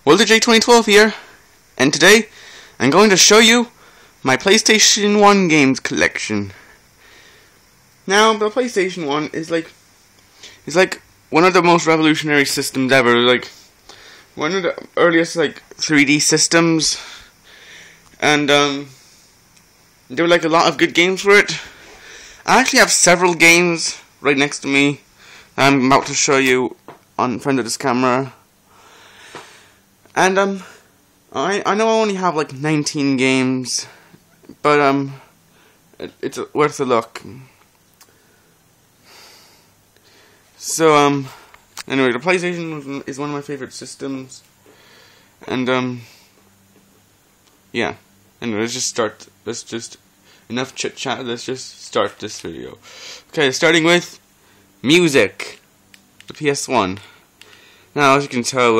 WorldJ2012 here, and today I'm going to show you my PlayStation 1 games collection. Now, the PlayStation 1 is like one of the most revolutionary systems ever. Like one of the earliest 3D systems, and there were a lot of good games for it. I actually have several games right next to me that I'm about to show you in front of this camera. And I know I only have 19 games, but it's worth a look. So anyway, the PlayStation is one of my favorite systems, and yeah. Anyway, let's just start. Enough chit chat. Let's just start this video. Okay, starting with music, the PS1. Now, as you can tell,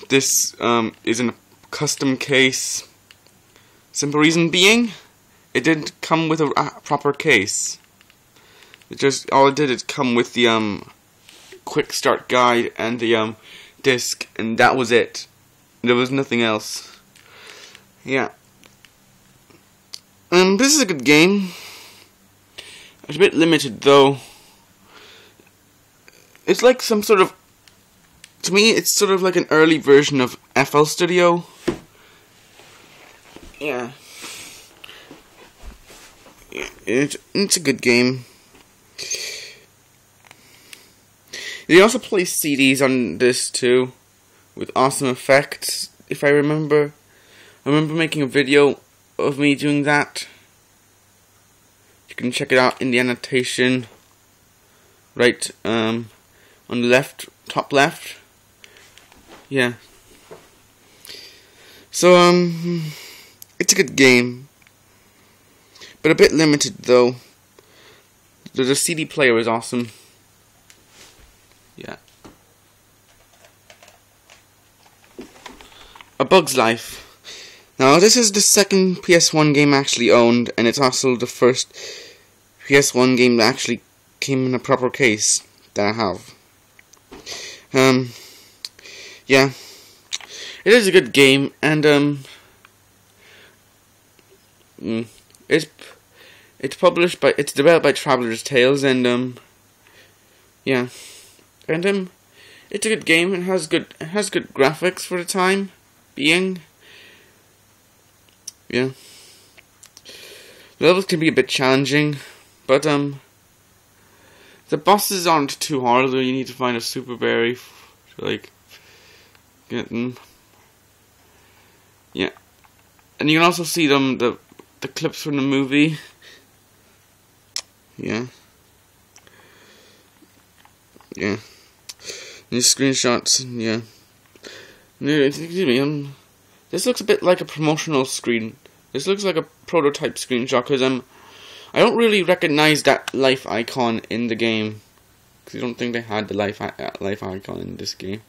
this is in a custom case. Simple reason being, it didn't come with a proper case. All it did is come with the quick start guide and the disc, and that was it. There was nothing else. Yeah. This is a good game. It's a bit limited though. It's like some sort of, to me, it's sort of like an early version of FL Studio. Yeah. It's a good game. They also play CDs on this too, with awesome effects. If I remember making a video of me doing that. You can check it out in the annotation, right on the left, top left. Yeah. So it's a good game, but a bit limited though. The CD player is awesome. Yeah. A Bug's Life. Now, this is the second PS1 game I actually owned, and it's also the first PS1 game that actually came in a proper case that I have. Yeah. It is a good game, and it's developed by Traveller's Tales, and yeah. And it's a good game. It has good graphics for the time being. Yeah. The levels can be a bit challenging, but the bosses aren't too hard, though. You need to find a super berry to get them. Yeah. And you can also see the clips from the movie. Yeah. Yeah. These screenshots, yeah. Excuse me, this looks a bit like a promotional screen. This looks like a prototype screenshot, because I don't really recognize that life icon in the game. Because I don't think they had the life icon in this game.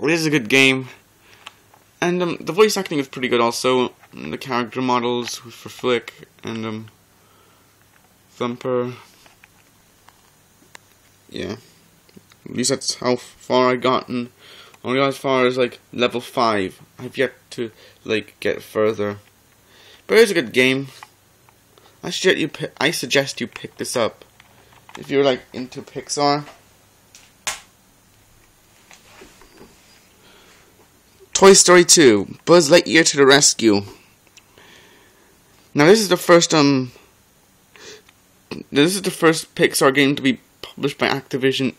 It is a good game. And the voice acting is pretty good also. The character models for Flick and Thumper. Yeah. At least that's how far I've gotten. Only as far as level 5. I've yet to get further. But it's a good game. I suggest you pick this up if you're into Pixar. Toy Story 2: Buzz Lightyear to the Rescue. Now this is the first Pixar game to be published by Activision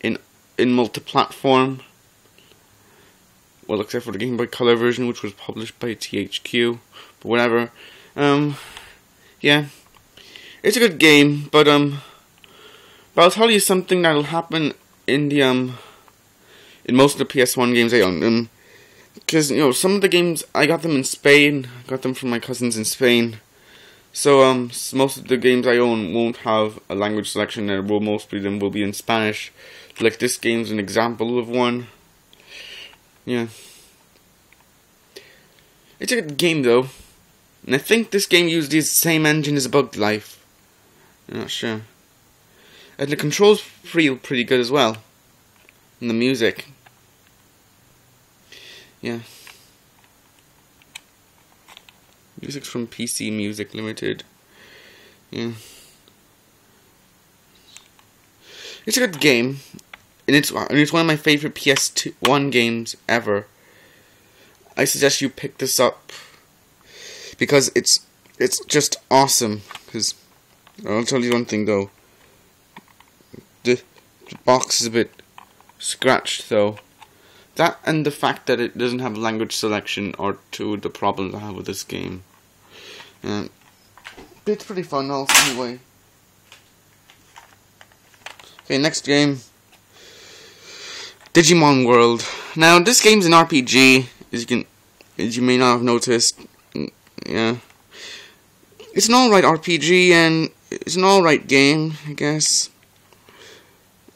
in multi-platform. Well, except for the Game Boy Color version, which was published by THQ. But whatever. Yeah. It's a good game, but I'll tell you something that'll happen in the in most of the PS1 games I own. Because some of the games I got them in Spain. I got them from my cousins in Spain. So most of the games I own won't have a language selection. There will mostly them will be in Spanish. This game's an example of one. Yeah. It's a good game though. And I think this game used the same engine as Bug's Life. I'm not sure. And the controls feel pretty good as well. And the music. Yeah. Music's from PC Music Limited. Yeah. It's a good game. And it's one of my favorite PS1 games ever. I suggest you pick this up. Because it's just awesome. Because I'll tell you one thing though. The box is a bit scratched though. That and the fact that it doesn't have language selection are two of the problems I have with this game. It's pretty fun also anyway. Okay, next game. Digimon World. Now this game's an RPG, as you may not have noticed. Yeah. It's an alright RPG and it's an alright game, I guess.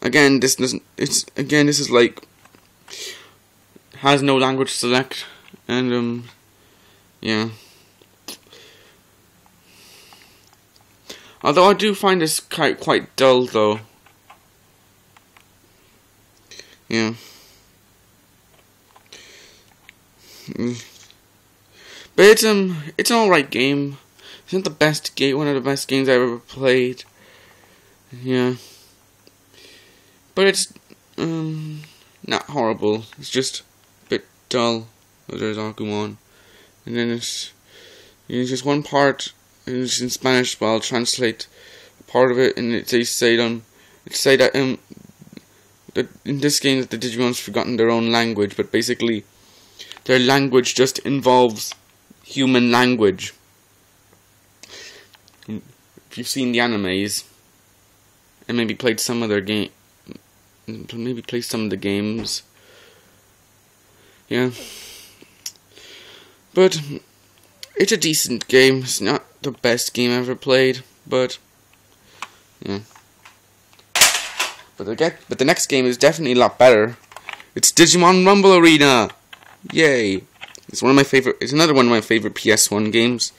Again, this is like has no language select, and yeah. Although I do find this quite dull, though. Yeah. But it's an alright game. It's not the best game, one of the best games I've ever played. Yeah. But it's not horrible. It's just a bit dull. There's Argonaut, and then it's just one part. And it's in Spanish, but I'll translate a part of it, and they say that in this game that the Digimon's forgotten their own language, but basically their language just involves human language. If you've seen the animes and maybe played some of their games, yeah. But it's a decent game. It's not the best game I've ever played, but yeah. But the next game is definitely a lot better. It's Digimon Rumble Arena. Yay! It's another one of my favorite PS1 games.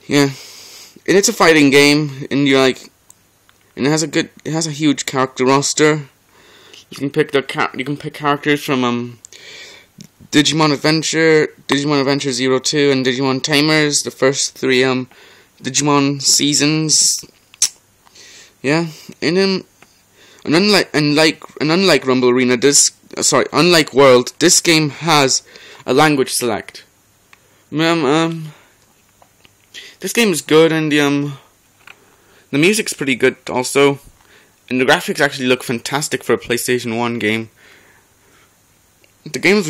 Yeah, and it's a fighting game, and it has a huge character roster. You can pick characters from Digimon Adventure, Digimon Adventure 02, and Digimon Tamers, the first three Digimon seasons. Yeah, and unlike Rumble Arena, unlike World, this game has a language select. This game is good, and the music's pretty good also, and the graphics actually look fantastic for a PlayStation 1 game. The game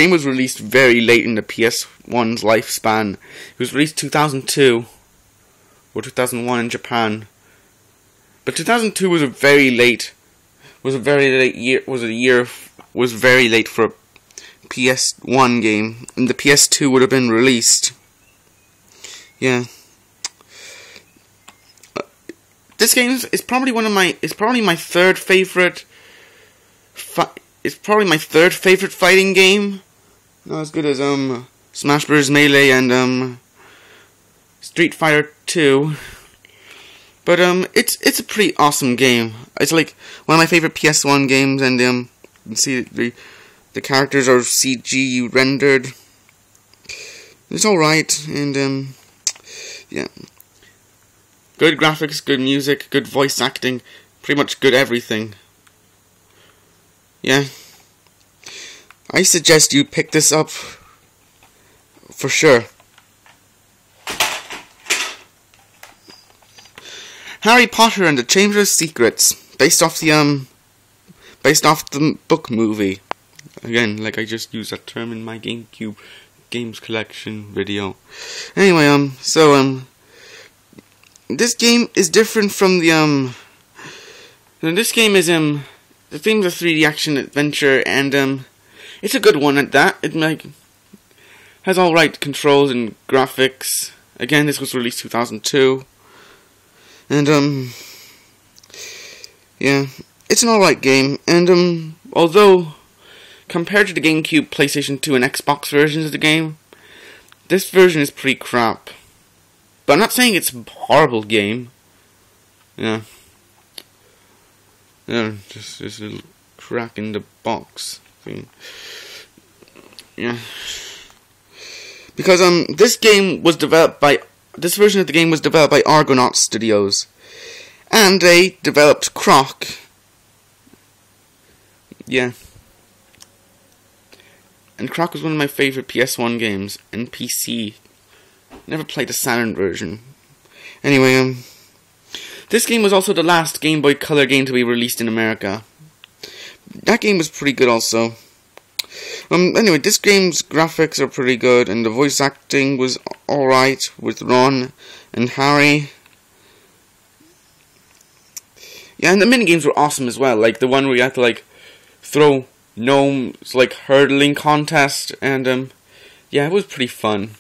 was released very late in the PS1's lifespan. It was released 2002 or 2001 in Japan. But 2002 was very late for a PS1 game, and the PS2 would have been released. Yeah. This game is probably my third favorite. It's probably my third favorite fighting game. Not as good as Smash Bros. Melee and Street Fighter 2. But it's a pretty awesome game. It's like one of my favorite PS1 games, and you can see the characters are CG rendered. It's alright, and yeah. Good graphics, good music, good voice acting, pretty much good everything. Yeah. I suggest you pick this up for sure. Harry Potter and the Chamber of Secrets, based off the book movie. Again, like I just used that term in my GameCube games collection video. Anyway, this game is different from the this game is the theme's a 3D action adventure, and it's a good one at that. It has alright controls and graphics. Again, this was released 2002. And yeah, it's an alright game, and although compared to the GameCube, PlayStation 2 and Xbox versions of the game, this version is pretty crap. But I'm not saying it's a horrible game. Yeah. Yeah, just crack in the box thing. Yeah. Because this version of the game was developed by Argonaut Studios. And they developed Croc. Yeah. And Croc was one of my favorite PS1 games and PC. Never played the Saturn version. Anyway, this game was also the last Game Boy Color game to be released in America. That game was pretty good also. Anyway, this game's graphics are pretty good, and the voice acting was alright with Ron and Harry. Yeah, and the minigames were awesome as well, like the one where you had to like throw gnomes, like hurdling contest, and yeah, it was pretty fun.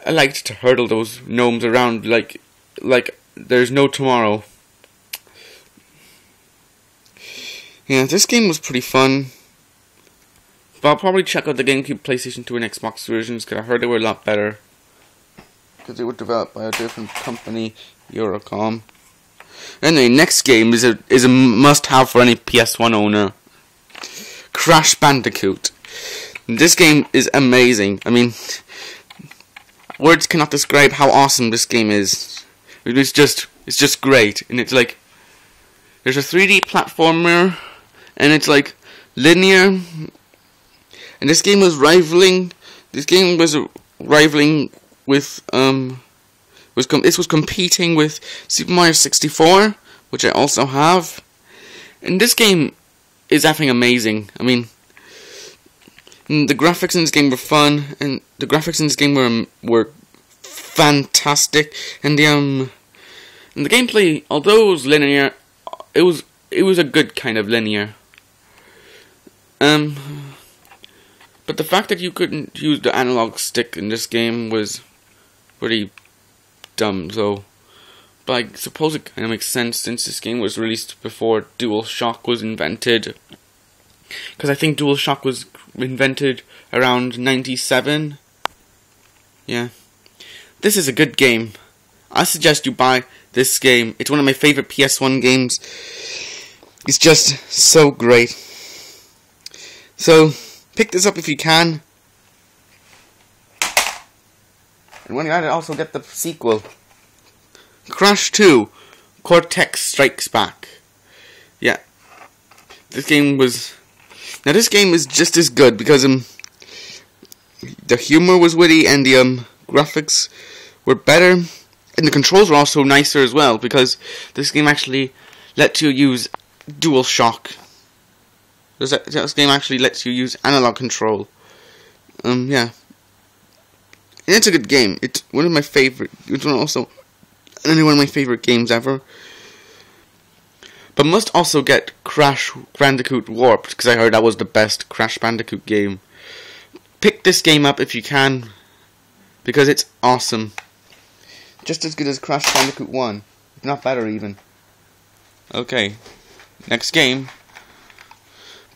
I liked to hurdle those gnomes around like there's no tomorrow. Yeah, this game was pretty fun. But I'll probably check out the GameCube, PlayStation 2, and Xbox versions, because I heard they were a lot better. Because they were developed by a different company, Eurocom. Anyway, next game is a must-have for any PS1 owner. Crash Bandicoot. This game is amazing. I mean, words cannot describe how awesome this game is. It's just great, and it's like there's a 3D platformer, and it's like linear. And this game was rivaling with this was competing with Super Mario 64, which I also have. And this game is effing amazing. I mean, the graphics in this game were fun, and the graphics in this game were fantastic, and the gameplay, although it was linear, it was a good kind of linear. But the fact that you couldn't use the analog stick in this game was pretty dumb, so. But I suppose it kind of makes sense since this game was released before DualShock was invented. Because I think DualShock was invented around 97. Yeah. This is a good game. I suggest you buy this game. It's one of my favorite PS1 games. It's just so great. So, pick this up if you can. And when you're at it, also get the sequel. Crash 2, Cortex Strikes Back. Yeah. This game is just as good because the humor was witty and the graphics were better, and the controls were also nicer as well because this game actually lets you use DualShock. This game actually lets you use analog control. Yeah. And it's a good game. It's one of my favorite. It's also one of my favorite games ever. But must also get Crash Bandicoot Warped, because I heard that was the best Crash Bandicoot game. Pick this game up if you can, because it's awesome. Just as good as Crash Bandicoot 1, if not better even. Okay, next game.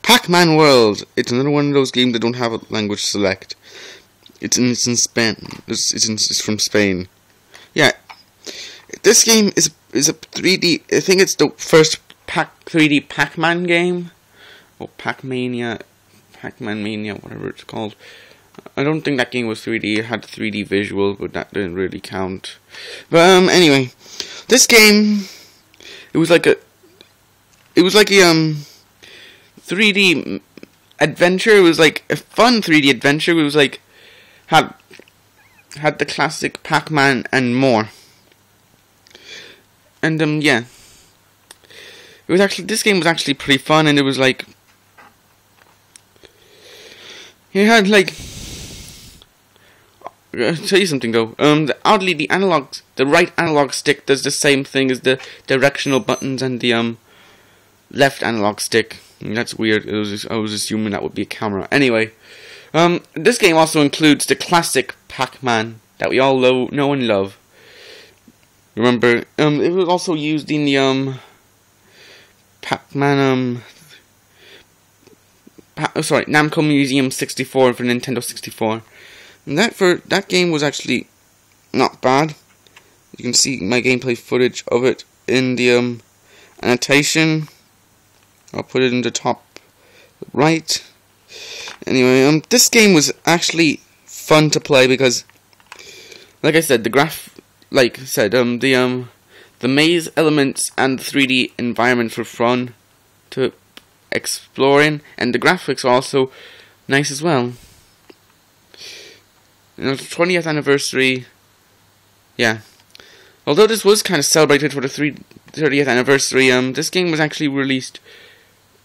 PacMan World. It's another one of those games that don't have a language select. It's in Spain. It's from Spain. Yeah. This game is a 3D. I think it's the first 3D Pac-Man game, or Pac-Mania, Pac-Man Mania, whatever it's called. I don't think that game was 3D. It had 3D visual, but that didn't really count. But anyway, this game, it was like a 3D adventure. It was like a fun 3D adventure. It was like had the classic Pac-Man and more. And yeah, this game was actually pretty fun, and it was like you had like. I'll tell you something though. Oddly, the right analog stick does the same thing as the directional buttons and the left analog stick. That's weird. I was assuming that would be a camera. Anyway, this game also includes the classic Pac-Man that we all know and love. Remember, it was also used in the Pac-Man Namco Museum 64 for Nintendo 64. And that game was actually not bad. You can see my gameplay footage of it in the annotation. I'll put it in the top right. Anyway, this game was actually fun to play because, like I said, the maze elements and the 3D environments were fun to explore in, and the graphics are also nice as well. And it was the 20th anniversary. Yeah. Although this was kind of celebrated for the 30th anniversary, this game was actually released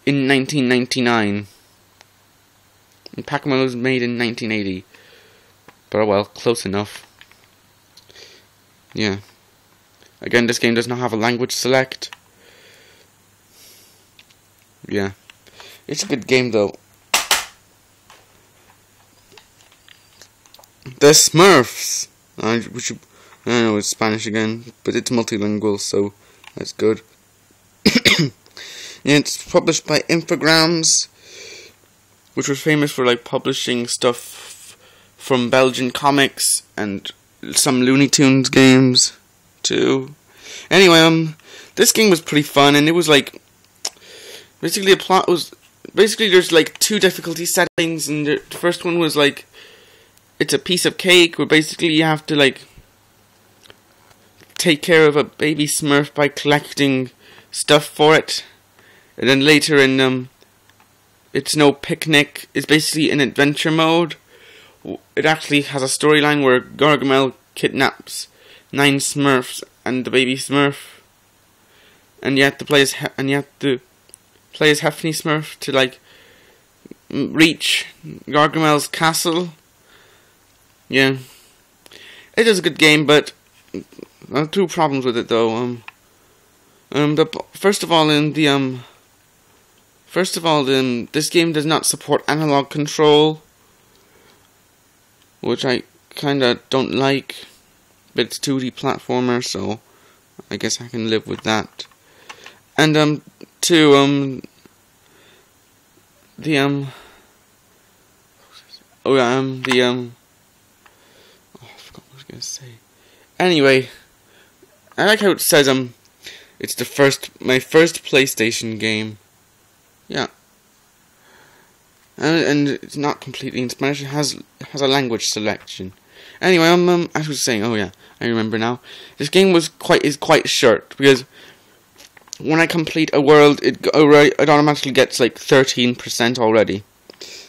in 1999. And PacMan was made in 1980. But well, close enough. Yeah. Again, this game does not have a language select. Yeah. It's a good game though. The Smurfs! Which, I don't know, it's Spanish again, but it's multilingual, so that's good. Yeah, it's published by Infogrames, which was famous for like publishing stuff from Belgian comics and some Looney Tunes games too. Anyway, this game was pretty fun, and it was like basically the plot was basically there's like two difficulty settings, and the first one was like it's a piece of cake where basically you have to like take care of a baby Smurf by collecting stuff for it. And then later in It's No Picnic, it's basically in adventure mode. It actually has a storyline where Gargamel kidnaps 9 Smurfs and the baby Smurf, and you have to play as Hefty Smurf to like reach Gargamel's castle. Yeah, it is a good game, but I have 2 problems with it though. First of all, this game does not support analog control, which I kinda don't like. But it's 2D platformer, so I guess I can live with that. And I forgot what I was gonna say. Anyway, I like how it says it's my first PlayStation game. Yeah. And it's not completely in Spanish. It has a language selection. Anyway, I was saying, oh yeah, I remember now. This game is quite short because when I complete a world, it automatically gets like 13% already.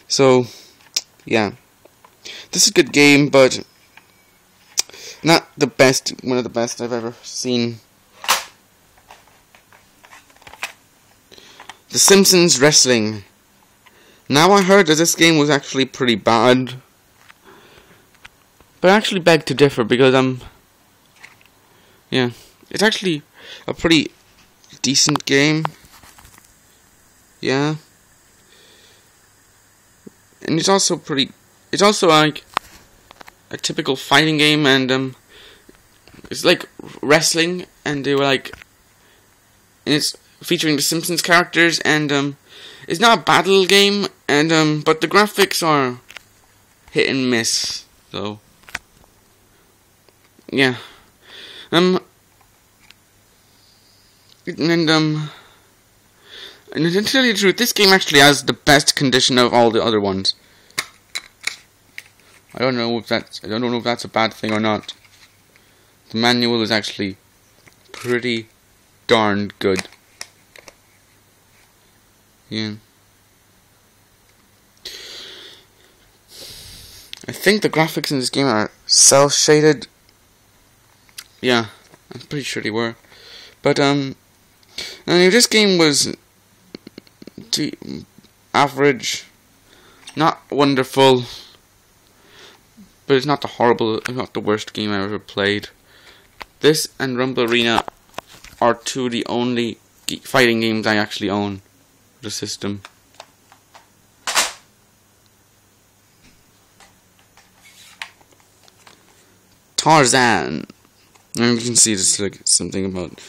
So, yeah, this is a good game, but not the best. One of the best I've ever seen. The Simpsons Wrestling. Now I heard that this game was actually pretty bad, but I actually beg to differ because yeah, it's actually a pretty decent game. Yeah, and it's also like a typical fighting game, and it's like wrestling, and they were like, and it's featuring the Simpsons characters, and it's not a battle game, and but the graphics are hit and miss, so yeah. And to tell you the truth, this game actually has the best condition of all the other ones. I don't know if that's a bad thing or not. The manual is actually pretty darn good. Yeah. I think the graphics in this game are cel-shaded. Yeah, I'm pretty sure they were. But this game was average, not wonderful, but it's not the worst game I ever played. This and Rumble Arena are 2 of the only fighting games I actually own for the system. Tarzan. And you can see this like something about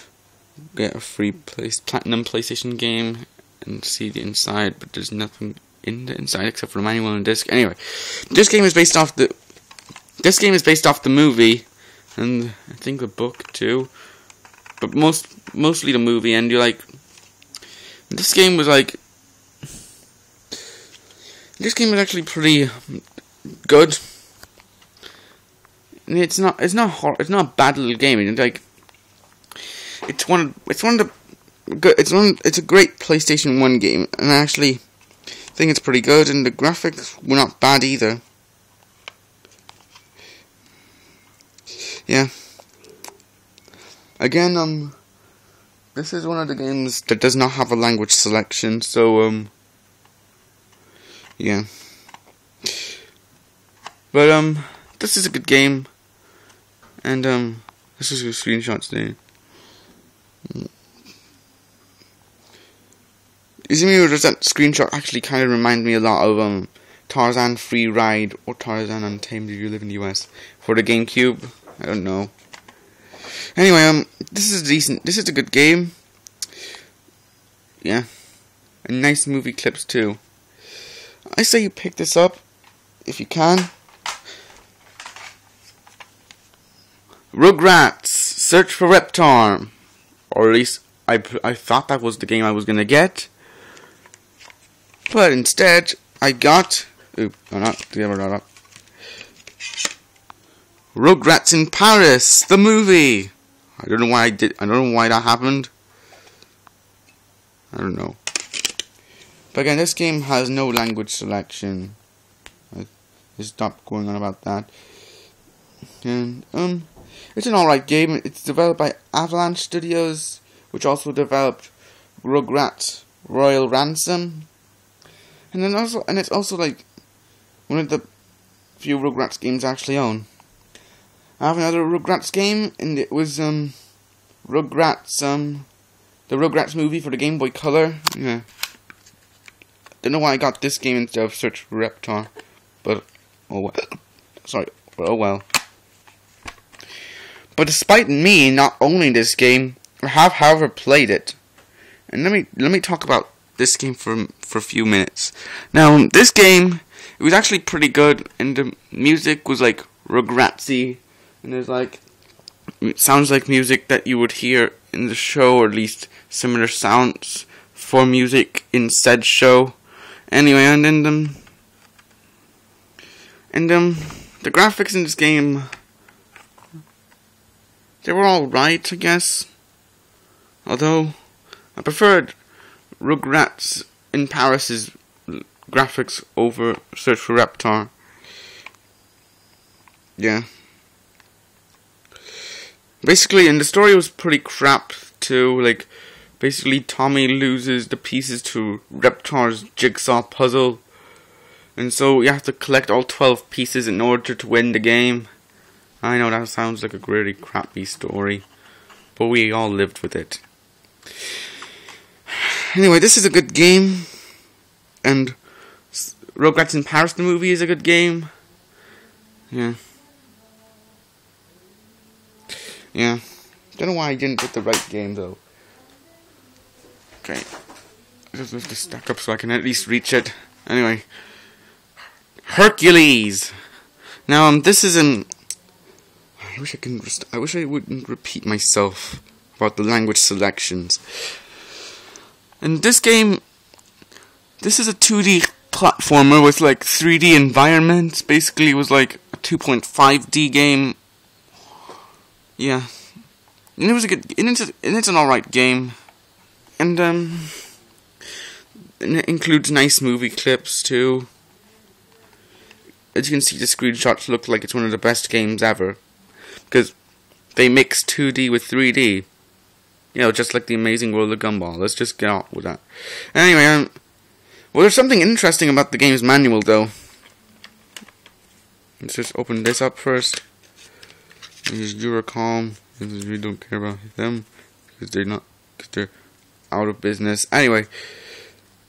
get a free platinum PlayStation game and see the inside, but there's nothing in the inside except for the manual and disc. Anyway, this game is based off the movie, and I think the book too, but mostly the movie. And This game was actually pretty good. It's not a bad little game. It's a great PlayStation 1 game, and I actually think it's pretty good, and the graphics were not bad either. Yeah. Again, this is one of the games that does not have a language selection, so yeah. But this is a good game, and this is a screenshot today. That screenshot actually kind of remind me a lot of Tarzan Free Ride or Tarzan Untamed if you live in the US for the GameCube. I don't know. Anyway, this is decent. This is a good game. Yeah, and nice movie clips too. I say you pick this up if you can. Rugrats Search for Reptar, or at least I thought that was the game I was gonna get. But instead, I got Rugrats in Paris, the movie. I don't know why that happened. I don't know. But again, this game has no language selection. I stopped going on about that. And it's an alright game. It's developed by Avalanche Studios, which also developed Rugrats Royal Ransom. And it's also like one of the few Rugrats games I actually own. I have another Rugrats game, and it was Rugrats the Rugrats movie for the Game Boy Color. Yeah. Don't know why I got this game instead of Search for Reptar, but oh well. Sorry, but oh well. But despite me not owning this game, I have however played it. And let me talk about this game for a few minutes. Now, this game, it was actually pretty good, and the music was like Rugratsy, and there's like, it sounds like music that you would hear in the show, or at least similar sounds for music in said show. Anyway, and then the graphics in this game, they were alright, I guess. Although I preferred Rugrats in Paris's graphics over Search for Reptar. Yeah. Basically, and the story was pretty crap too. Like, basically, Tommy loses the pieces to Reptar's jigsaw puzzle, and so you have to collect all 12 pieces in order to win the game. I know that sounds like a really crappy story, but we all lived with it. Anyway, this is a good game, and Rugrats in Paris the movie is a good game. Yeah. Yeah. Don't know why I didn't get the right game though. Okay. I just have to stack up so I can at least reach it. Anyway. Hercules. Now this is an. I wish I wouldn't repeat myself about the language selections. And this game, this is a 2D platformer with like 3D environments. Basically, it was like a 2.5D game. Yeah, and it was a good, and it's an alright game, and it includes nice movie clips too. As you can see, the screenshots look like it's one of the best games ever, because they mix 2D with 3D. You know, just like the Amazing World of Gumball. Let's just get on with that. Anyway, well, there's something interesting about the game's manual, though. Let's just open this up first. This is Duracom. We don't care about them because they're out of business. Anyway,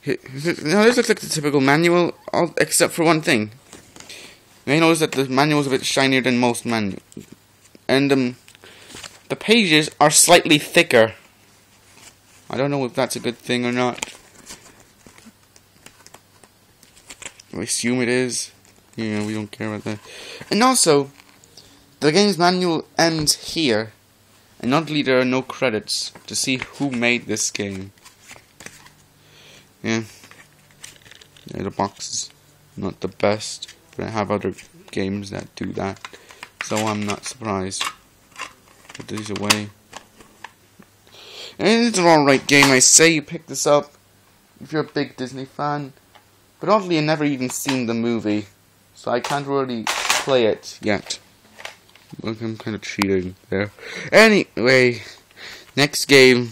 now this looks like the typical manual, except for one thing. You may notice that the manual is a bit shinier than most manuals, and the pages are slightly thicker. I don't know if that's a good thing or not. I assume it is. Yeah, we don't care about that. And also, the game's manual ends here, and oddly there are no credits to see who made this game. Yeah. Yeah, the box is not the best, but I have other games that do that, so I'm not surprised. Put these away. And it's an alright game, I say. You pick this up if you're a big Disney fan, but oddly I've never even seen the movie, so I can't really play it yet. I'm kind of cheating there. Anyway, next game.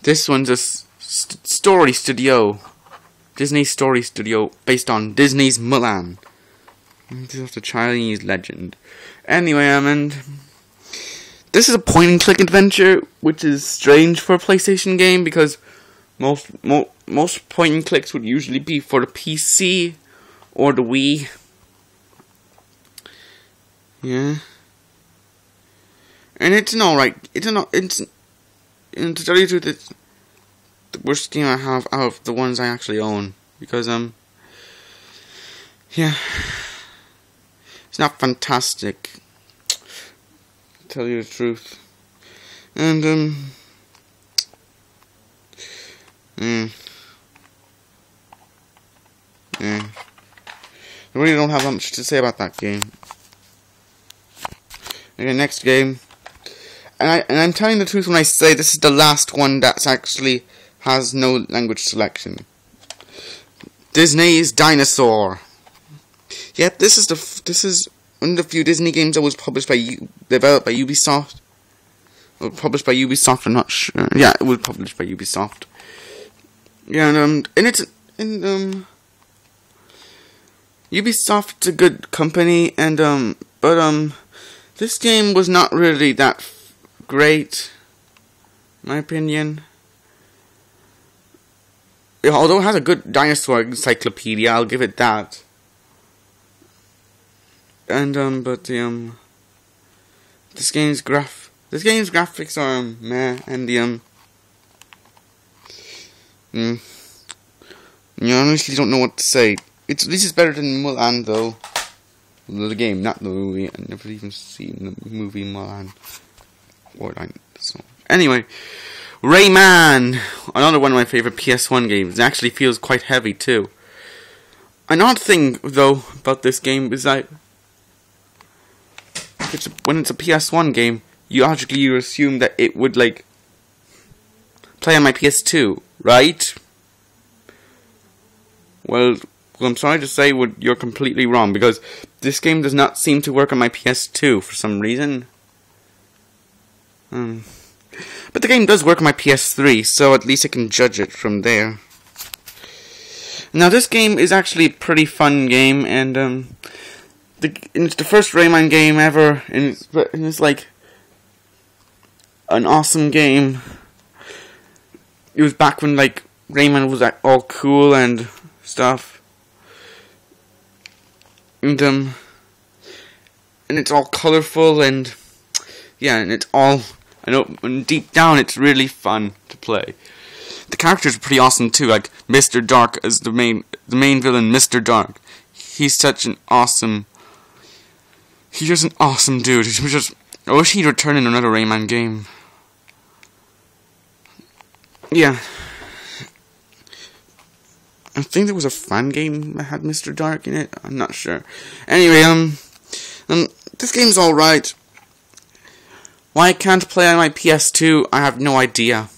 This one's a story studio. Disney Story Studio, based on Disney's Mulan. This is the Chinese legend. Anyway, and this is a point-and-click adventure, which is strange for a PlayStation game, because most point-and-clicks would usually be for the PC or the Wii. Yeah. And it's an alright, and to tell you the truth, it's the worst game I have out of the ones I actually own, because yeah, it's not fantastic, to tell you the truth, and I really don't have much to say about that game. Okay, next game, and I'm telling the truth when I say this is the last one that's actually has no language selection. Disney's Dinosaur. Yep, this is one of the few Disney games that was published by developed by Ubisoft. Or published by Ubisoft, I'm not sure. Yeah, it was published by Ubisoft. Yeah, and Ubisoft's a good company, and but this game was not really that great, in my opinion. Although it has a good dinosaur encyclopedia, I'll give it that. And but this game's graphics are meh, and you honestly don't know what to say. This is better than Mulan, though. The game, not the movie. I've never even seen the movie Mulan. Or Dinosaur. Anyway. Rayman! Another one of my favorite PS1 games. It actually feels quite heavy, too. An odd thing, though, about this game is that when it's a PS1 game, you assume that it would, like, play on my PS2, right? Well, I'm sorry to say you're completely wrong, because this game does not seem to work on my PS2 for some reason. But the game does work on my PS3, so at least I can judge it from there. Now, this game is actually a pretty fun game, and it's the first Rayman game ever, and it's like an awesome game. It was back when, like, Rayman was like all cool and stuff, and it's all colorful, and yeah, and it's all. I know, and deep down, it's really fun to play. The characters are pretty awesome too, like Mr. Dark as the main villain, Mr. Dark. He's just an awesome dude. I wish he'd return in another Rayman game. Yeah. I think there was a fan game that had Mr. Dark in it. I'm not sure. Anyway, this game's alright. Why I can't play on my PS2, I have no idea.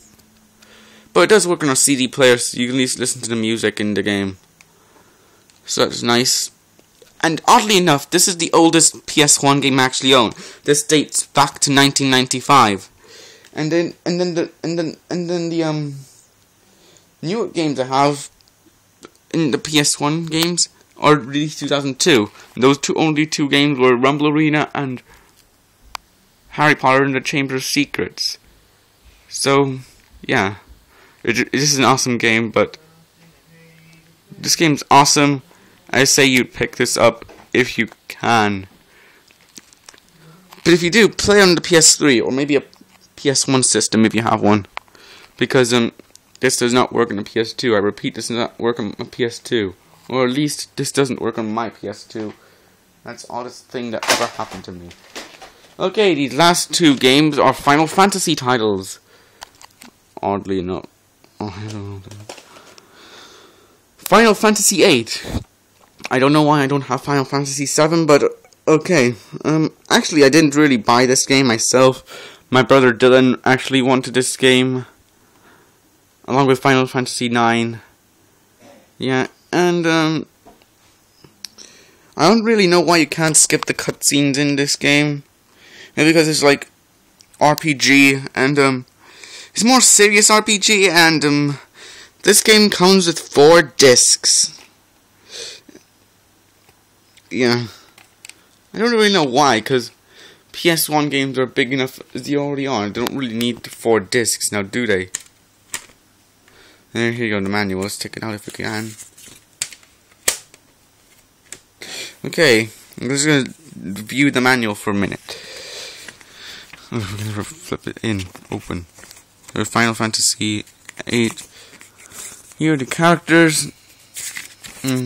But it does work on a CD player, so you can at least listen to the music in the game. So that's nice. And oddly enough, this is the oldest PS1 game I actually own. This dates back to 1995. And then the newer games I have in the PS1 games are released 2002. And those only two games were Rumble Arena and Harry Potter and the Chamber of Secrets. So, yeah. It is an awesome game, but this game's awesome. I say you pick this up if you can. But if you do, play on the PS3 or maybe a PS1 system if you have one. Because this does not work on the PS2. I repeat, this does not work on a PS2. Or at least this doesn't work on my PS2. That's the oddest thing that ever happened to me. Okay, these last two games are Final Fantasy titles. Oddly enough. Oh, I don't know. Final Fantasy VIII. I don't know why I don't have Final Fantasy VII, but okay. Actually, I didn't really buy this game myself. My brother Dylan actually wanted this game, along with Final Fantasy IX. Yeah, and I don't really know why you can't skip the cutscenes in this game. Maybe because it's like RPG, and it's more serious RPG, and this game comes with 4 discs. Yeah, I don't really know why, because PS1 games are big enough as they already are. They don't really need 4 discs now, do they? And here you go, the manual. Let's take it out if we can. Okay, I'm just gonna view the manual for a minute. We're gonna flip it in, open. There's Final Fantasy VIII. Here are the characters. Here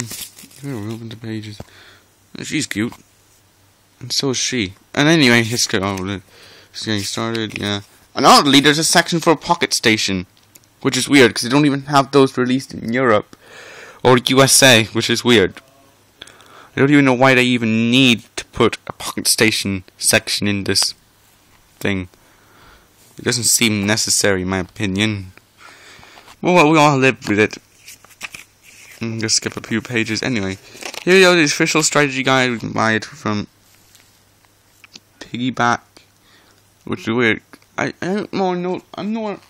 we open the pages. She's cute, and so is she. And anyway, just getting started. Yeah, and oddly, there's a section for a Pocket Station, which is weird because they don't even have those released in Europe or USA, which is weird. I don't even know why they even need to put a Pocket Station section in this thing. It doesn't seem necessary, in my opinion. Well, we all live with it. Just skip a few pages. Anyway, here you go, the official strategy guide. We can buy it from Piggyback, which is weird. I'm more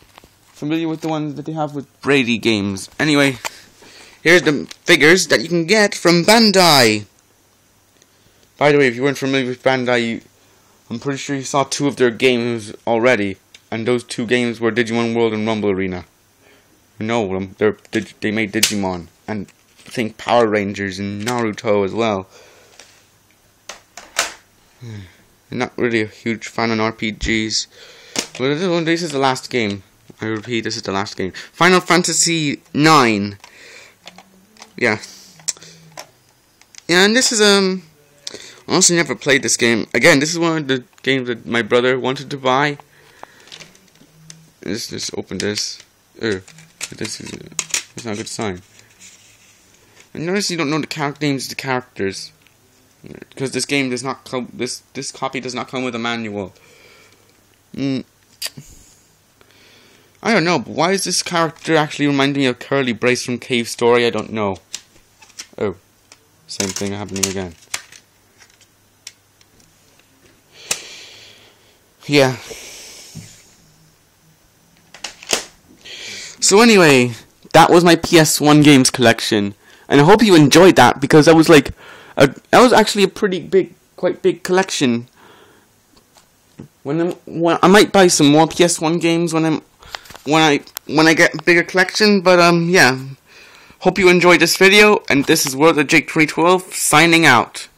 familiar with the ones that they have with Brady games. Anyway, here's the figures that you can get from Bandai. By the way, if you weren't familiar with Bandai, I'm pretty sure you saw 2 of their games already, and those 2 games were Digimon World and Rumble Arena. You know them. They made Digimon, and I think Power Rangers and Naruto as well. I'm not really a huge fan of RPGs, but this is the last game. I repeat, this is the last game. Final Fantasy IX. Yeah, and this is I honestly never played this game. Again, this is one of the games that my brother wanted to buy. Let's just open this. That's not a good sign. And notice you don't know the names of the characters, because this game does not come. This copy does not come with a manual. I don't know, but why is this character actually reminding me of Curly Brace from Cave Story? I don't know. Oh, same thing happening again. Yeah. So anyway, that was my PS1 games collection, and I hope you enjoyed that, because that was like that was actually a quite big collection. When I might buy some more PS1 games when I get a bigger collection, but yeah. Hope you enjoyed this video, and this is World of Jake 312 signing out.